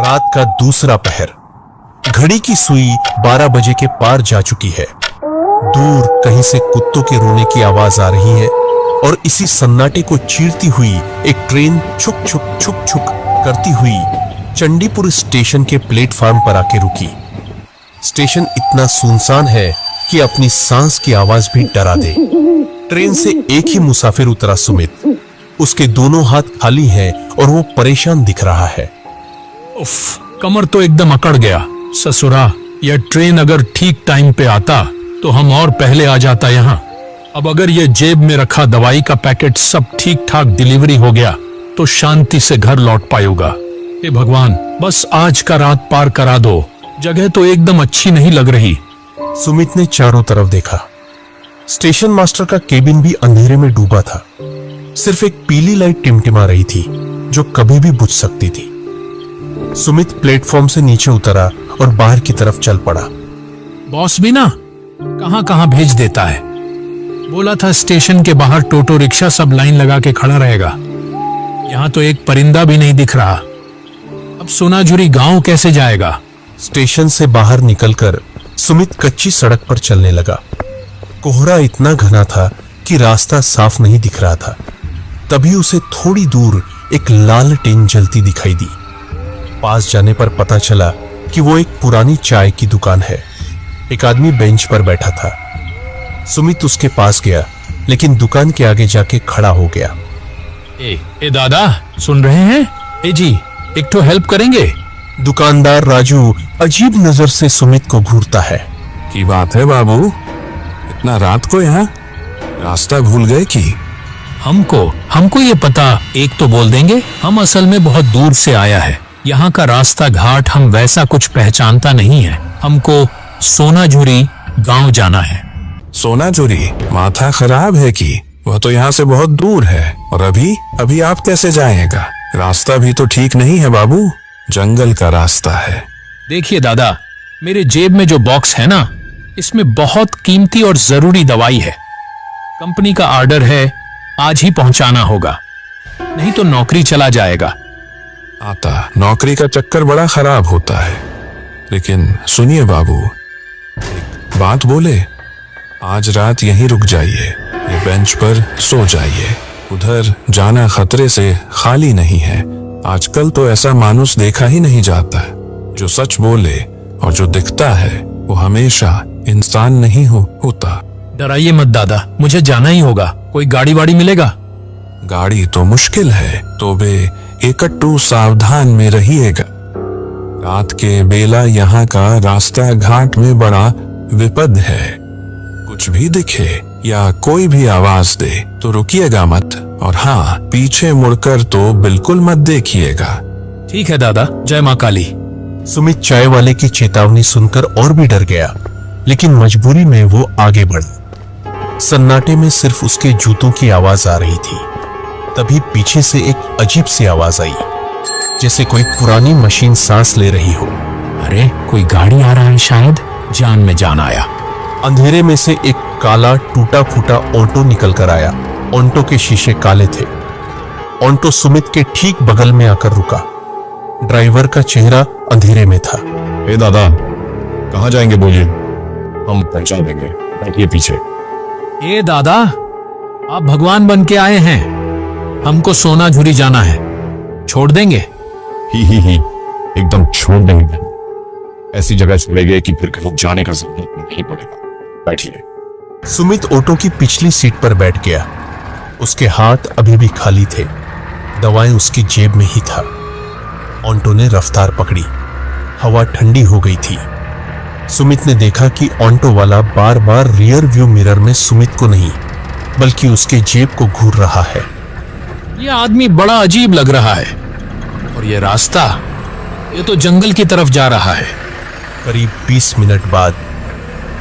रात का दूसरा पहर। घड़ी की सुई 12 बजे के पार जा चुकी है। दूर कहीं से कुत्तों के रोने की आवाज आ रही है और इसी सन्नाटे को चीरती हुई एक ट्रेन छुक छुक छुक छुक करती हुई चंडीपुर स्टेशन के प्लेटफार्म पर आके रुकी। स्टेशन इतना सुनसान है कि अपनी सांस की आवाज भी डरा दे। ट्रेन से एक ही मुसाफिर उतरा, सुमित। उसके दोनों हाथ खाली हैं और वो परेशान दिख रहा है। उफ, कमर तो एकदम अकड़ गया। ससुरा, यह ट्रेन अगर ठीक टाइम पे आता तो हम और पहले आ जाता यहाँ। अब अगर ये जेब में रखा दवाई का पैकेट सब ठीक ठाक डिलीवरी हो गया तो शांति से घर लौट पाऊंगा। हे भगवान, बस आज का रात पार करा दो। जगह तो एकदम अच्छी नहीं लग रही। सुमित ने चारों तरफ देखा। स्टेशन मास्टर का केबिन भी अंधेरे में डूबा था। सिर्फ एक पीली लाइट टिमटिमा रही थी जो कभी भी बुझ सकती थी। सुमित प्लेटफॉर्म से नीचे उतरा और बाहर की तरफ चल पड़ा। बॉस भी ना कहां कहां भेज देता है। बोला था स्टेशन के बाहर टोटो रिक्शा सब लाइन लगा के खड़ा रहेगा। यहाँ तो एक परिंदा भी नहीं दिख रहा। अब सोनाझुरी गांव कैसे जाएगा? स्टेशन से बाहर निकलकर सुमित कच्ची सड़क पर चलने लगा। कोहरा इतना घना था कि रास्ता साफ नहीं दिख रहा था। तभी उसे थोड़ी दूर एक लाल टेन जलती दिखाई दी। पास जाने पर पता चला कि वो एक पुरानी चाय की दुकान है। एक आदमी बेंच पर बैठा था। सुमित उसके पास गया, लेकिन दुकान के आगे जाके खड़ा हो गया। ए दादा, सुन रहे हैं? ए जी, एक तो हेल्प करेंगे? दुकानदार राजू अजीब नजर से सुमित को घूरता है। की बात है बाबू, इतना रात को यहाँ? रास्ता भूल गए कि? हमको ये पता एक तो बोल देंगे। हम असल में बहुत दूर से आया है। यहाँ का रास्ता घाट हम वैसा कुछ पहचानता नहीं है। हमको सोनाझुरी गांव जाना है। सोनाझुरी? माथा खराब है कि? वह तो यहाँ से बहुत दूर है। और अभी आप कैसे जाएगा? रास्ता भी तो ठीक नहीं है बाबू, जंगल का रास्ता है। देखिए दादा, मेरे जेब में जो बॉक्स है ना, इसमें बहुत कीमती और जरूरी दवाई है। कंपनी का ऑर्डर है, आज ही पहुंचाना होगा, नहीं तो नौकरी चला जाएगा। आता नौकरी का चक्कर बड़ा खराब होता है। लेकिन सुनिए बाबू, एक बात बोले, आज रात यहीं रुक जाइए। ये बेंच पर सो जाइए। उधर जाना खतरे से खाली नहीं है। आजकल तो ऐसा मानुस देखा ही नहीं जाता। जो सच बोले और जो दिखता है वो हमेशा इंसान नहीं होता। डराइए मत दादा, मुझे जाना ही होगा। कोई गाड़ी वाड़ी मिलेगा? गाड़ी तो मुश्किल है, तो बे एकट्टू सावधान में रहिएगा। रात के बेला यहाँ का रास्ता घाट में बड़ा विपद है। कुछ भी दिखे या कोई भी आवाज दे तो रुकिएगा मत। और हाँ, पीछे मुड़कर तो बिल्कुल मत देखिएगा। ठीक है दादा, जय माँ काली। सुमित चाय वाले की चेतावनी सुनकर और भी डर गया, लेकिन मजबूरी में वो आगे बढ़ा। सन्नाटे में सिर्फ उसके जूतों की आवाज आ रही थी। तभी पीछे से एक अजीब सी आवाज आई, जैसे कोई पुरानी मशीन सांस ले रही हो। अरे, कोई गाड़ी आ रहा है शायद। जान में जान आया। अंधेरे में से एक काला टूटा फूटा ऑटो निकल कर आया। ऑटो के शीशे काले थे। ऑटो सुमित के ठीक बगल में आकर रुका। ड्राइवर का चेहरा अंधेरे में था। ए दादा, कहाँ जाएंगे बोलिए, हम पहुंचा देंगे, बैठिए पीछे। ए दादा, आप भगवान बन के आए हैं। हमको सोनाझुरी जाना है, छोड़ देंगे? ही एकदम छोड़ देंगे। ऐसी जगह चलेंगे कि फिर कहीं जाने का जरूरत नहीं पड़ेगा। बैठिए। सुमित ऑटो की पिछली सीट पर बैठ गया। उसके हाथ अभी भी खाली थे। दवाएं उसकी जेब में ही था। ऑटो ने रफ्तार पकड़ी। हवा ठंडी हो गई थी। सुमित ने देखा कि ऑटो वाला बार बार रियर व्यू मिरर में सुमित को नहीं, बल्कि उसके जेब को घूर रहा है। यह आदमी बड़ा अजीब लग रहा है। और यह रास्ता, ये तो जंगल की तरफ जा रहा है। करीब 20 मिनट बाद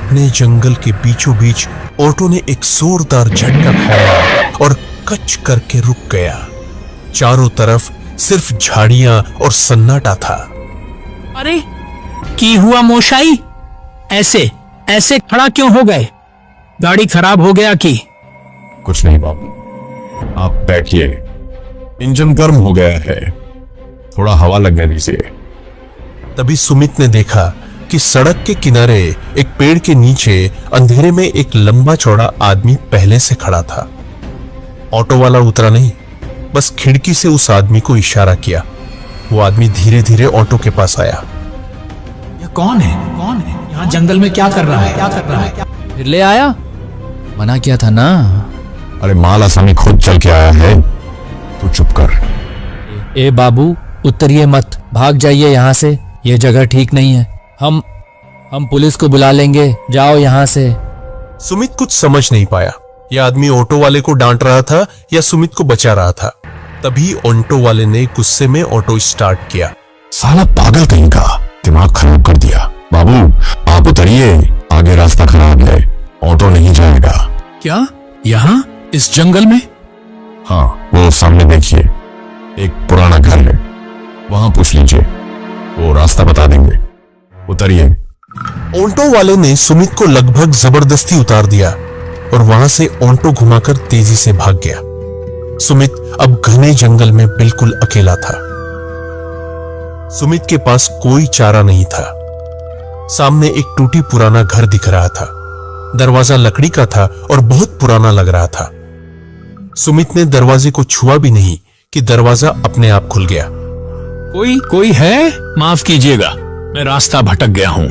घने जंगल के बीचों बीच ऑटो ने एक जोरदार झटका खाया और कच करके रुक गया। चारों तरफ सिर्फ झाड़ियां और सन्नाटा था। अरे, की हुआ मोशाई? ऐसे खड़ा क्यों हो गए? गाड़ी खराब हो गया कि? कुछ नहीं बाबू, आप बैठिए। इंजन गर्म हो गया है, थोड़ा हवा लगने दीजिए। तभी सुमित ने देखा कि सड़क के किनारे एक पेड़ के नीचे अंधेरे में एक लंबा चौड़ा आदमी पहले से खड़ा था। ऑटो वाला उतरा नहीं, बस खिड़की से उस आदमी को इशारा किया। वो आदमी धीरे धीरे ऑटो के पास आया। ये कौन है? यहाँ जंगल में क्या कर रहा है? फिर ले आया, मना किया था ना। अरे माल आसामी खुद चल के आया है, तू चुप कर। ए बाबू, उतरिए मत, भाग जाइए यहाँ से, ये जगह ठीक नहीं है। हम पुलिस को बुला लेंगे, जाओ यहाँ से। सुमित कुछ समझ नहीं पाया। यह आदमी ऑटो वाले को डांट रहा था या सुमित को बचा रहा था। तभी ऑटो वाले ने गुस्से में ऑटो स्टार्ट किया। साला पागल कहीं का, दिमाग खराब कर दिया। बाबू आप उतरिए, आगे रास्ता खराब है, ऑटो नहीं जाएगा। क्या यहाँ इस जंगल में? हाँ, वो सामने देखिए, एक पुराना घर है, वहां पूछ लीजिए, वो रास्ता बता देंगे। उतरिए। ऑटो वाले ने सुमित को लगभग जबरदस्ती उतार दिया और वहां से ऑटो घुमाकर तेजी से भाग गया। सुमित अब घने जंगल में बिल्कुल अकेला था। सुमित के पास कोई चारा नहीं था। सामने एक टूटी पुराना घर दिख रहा था। दरवाजा लकड़ी का था और बहुत पुराना लग रहा था। सुमित ने दरवाजे को छुआ भी नहीं कि दरवाजा अपने आप खुल गया। कोई है? माफ कीजिएगा, मैं रास्ता भटक गया हूँ।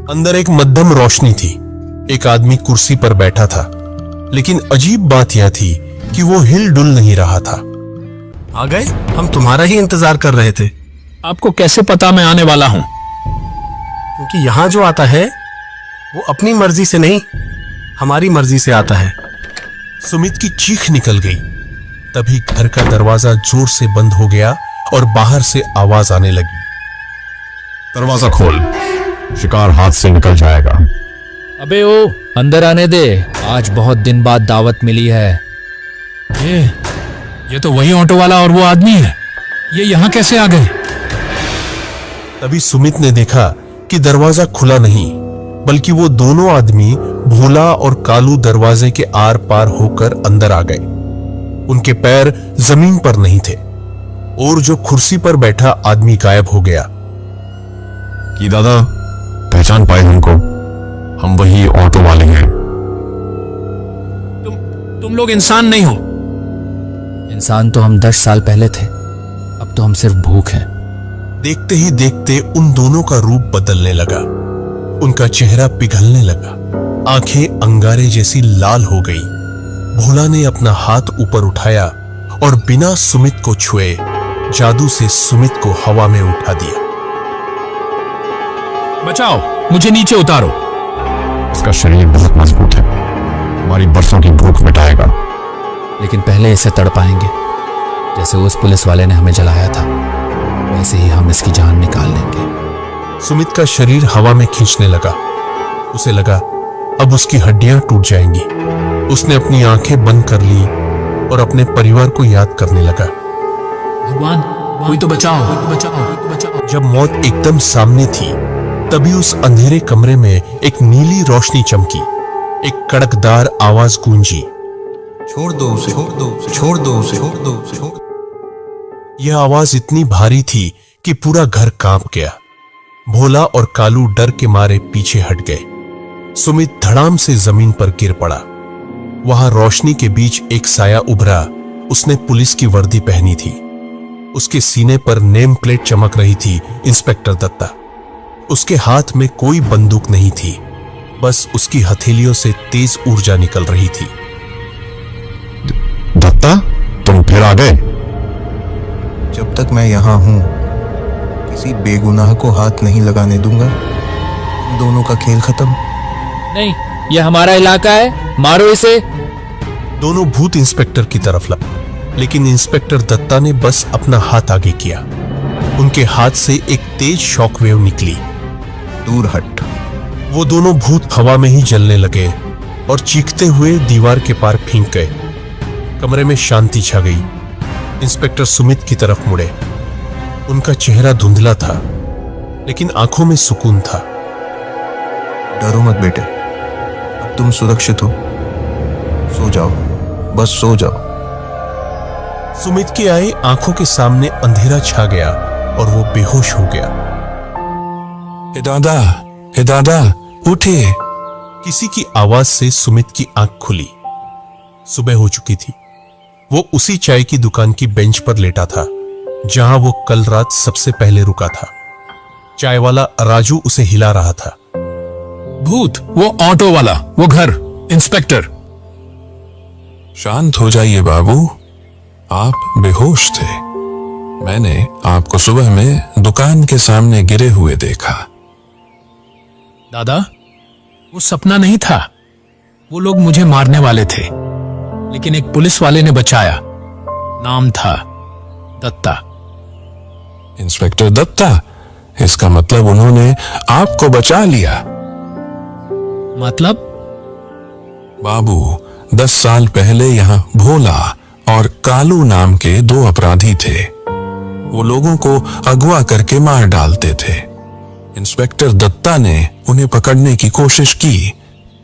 अंदर एक मध्यम रोशनी थी। एक आदमी कुर्सी पर बैठा था, लेकिन अजीब बात यह थी कि वो हिल डुल नहीं रहा था। आ गए? हम तुम्हारा ही इंतजार कर रहे थे। आपको कैसे पता मैं आने वाला हूँ? क्योंकि यहाँ जो आता है वो अपनी मर्जी से नहीं, हमारी मर्जी से आता है। सुमित की चीख निकल गई। तभी घर का दरवाजा जोर से बंद हो गया और बाहर से आवाज आने लगी। दरवाजा खोल, शिकार हाथ से निकल जाएगा। अबे ओ, अंदर आने दे, आज बहुत दिन बाद दावत मिली है। ये तो वही ऑटो वाला और वो आदमी है। ये यहाँ कैसे आ गए? तभी सुमित ने देखा कि दरवाजा खुला नहीं, बल्कि वो दोनों आदमी भोला और कालू दरवाजे के आर पार होकर अंदर आ गए। उनके पैर जमीन पर नहीं थे और जो कुर्सी पर बैठा आदमी गायब हो गया। कि दादा पहचान पाए हमको? हम वही ऑटो वाले हैं। तुम लोग इंसान नहीं हो। इंसान तो हम 10 साल पहले थे, अब तो हम सिर्फ भूख हैं। देखते ही देखते उन दोनों का रूप बदलने लगा। उनका चेहरा पिघलने लगा, आंखें अंगारे जैसी लाल हो गई। भोला ने अपना हाथ ऊपर उठाया और बिना सुमित को छुए जादू से सुमित को हवा में उठा दिया। बचाओ, मुझे नीचे उतारो। इसका शरीर बहुत मजबूत है, हमारी बरसों की भूख मिटाएगा। लेकिन पहले इसे तड़पाएंगे, जैसे उस पुलिस वाले ने हमें जलाया था, वैसे ही हम इसकी जान निकाल लेंगे। सुमित का शरीर हवा में खींचने लगा। उसे लगा अब उसकी हड्डियां टूट जाएंगी। उसने अपनी आंखें बंद कर ली और अपने परिवार को याद करने लगा। भगवान, कोई तो बचाओ। जब मौत एकदम सामने थी, तभी उस अंधेरे कमरे में एक नीली रोशनी चमकी। एक कड़कदार आवाज गूंजी, छोड़ दो उसे, छोड़ दो उसे, छोड़ दो उसे, छोड़ दो उसे, छोड़ दो। यह आवाज इतनी भारी थी कि पूरा घर कांप गया। भोला और कालू डर के मारे पीछे हट गए। सुमित धड़ाम से जमीन पर गिर पड़ा। वहां रोशनी के बीच एक साया उभरा। उसने पुलिस की वर्दी पहनी थी। उसके सीने पर नेम प्लेट चमक रही थी, इंस्पेक्टर दत्ता। उसके हाथ में कोई बंदूक नहीं थी, बस उसकी हथेलियों से तेज ऊर्जा निकल रही थी। दत्ता, तुम फिर आ गए? जब तक मैं यहाँ हूँ किसी बेगुनाह को हाथ नहीं लगाने दूंगा। इन दोनों का खेल खत्म। नहीं, ये हमारा इलाका है, मारो इसे। दोनों भूत इंस्पेक्टर की तरफ लपके, लेकिन इंस्पेक्टर दत्ता ने बस अपना हाथ आगे किया। उनके हाथ से एक तेज शॉकवेव निकली। दूर हट। वो दोनों भूत हवा में ही जलने लगे और चीखते हुए दीवार के पार फेंक गए। कमरे में शांति छा गई। इंस्पेक्टर सुमित की तरफ मुड़े। उनका चेहरा धुंधला था, लेकिन आंखों में सुकून था। डरो मत बेटे, अब तुम सुरक्षित हो। सो जाओ, बस सो जाओ। सुमित के आए आंखों के सामने अंधेरा छा गया और वो बेहोश हो गया। हे दादा, उठिए। किसी की आवाज से सुमित की आंख खुली। सुबह हो चुकी थी। वो उसी चाय की दुकान की बेंच पर लेटा था जहां वो कल रात सबसे पहले रुका था। चाय वाला राजू उसे हिला रहा था। भूत, वो ऑटो वाला, वो घर, इंस्पेक्टर। शांत हो जाइए बाबू, आप बेहोश थे। मैंने आपको सुबह में दुकान के सामने गिरे हुए देखा। दादा, वो सपना नहीं था। वो लोग मुझे मारने वाले थे, लेकिन एक पुलिस वाले ने बचाया। नाम था दत्ता। इंस्पेक्टर दत्ता? इसका मतलब उन्होंने आपको बचा लिया। मतलब? बाबू, 10 साल पहले यहाँ भोला और कालू नाम के 2 अपराधी थे। वो लोगों को अगवा करके मार डालते थे। इंस्पेक्टर दत्ता ने उन्हें पकड़ने की कोशिश की,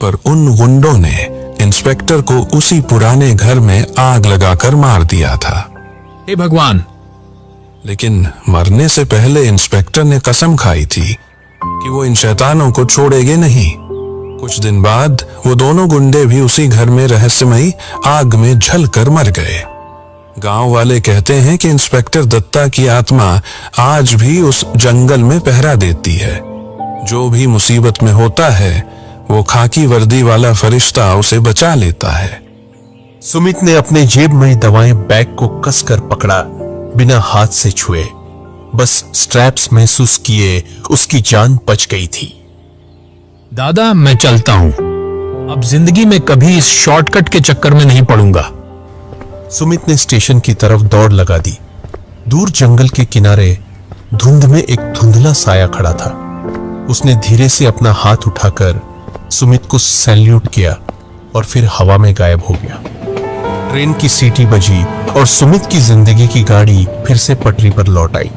पर उन गुंडों ने इंस्पेक्टर को उसी पुराने घर में आग लगाकर मार दिया था। हे भगवान! लेकिन मरने से पहले इंस्पेक्टर ने कसम खाई थी कि वो इन शैतानों को छोड़ेंगे नहीं। कुछ दिन बाद वो दोनों गुंडे भी उसी घर में रहस्यमयी आग में जलकर मर गए। गांव वाले कहते हैं कि इंस्पेक्टर दत्ता की आत्मा आज भी उस जंगल में पहरा देती है। जो भी मुसीबत में होता है, वो खाकी वर्दी वाला फरिश्ता उसे बचा लेता है। सुमित ने अपने जेब में दवाएं बैग को कसकर पकड़ा, बिना हाथ से छुए। बस स्ट्रैप्स महसूस किए उसकी जान बच गई थी। दादा, मैं चलता हूं। अब जिंदगी में कभी इस शॉर्टकट के चक्कर में नहीं पड़ूंगा। सुमित ने स्टेशन की तरफ दौड़ लगा दी। दूर जंगल के किनारे धुंध में एक धुंधला साया खड़ा था। उसने धीरे से अपना हाथ उठाकर सुमित को सैल्यूट किया और फिर हवा में गायब हो गया। ट्रेन की सीटी बजी और सुमित की जिंदगी की गाड़ी फिर से पटरी पर लौट आई।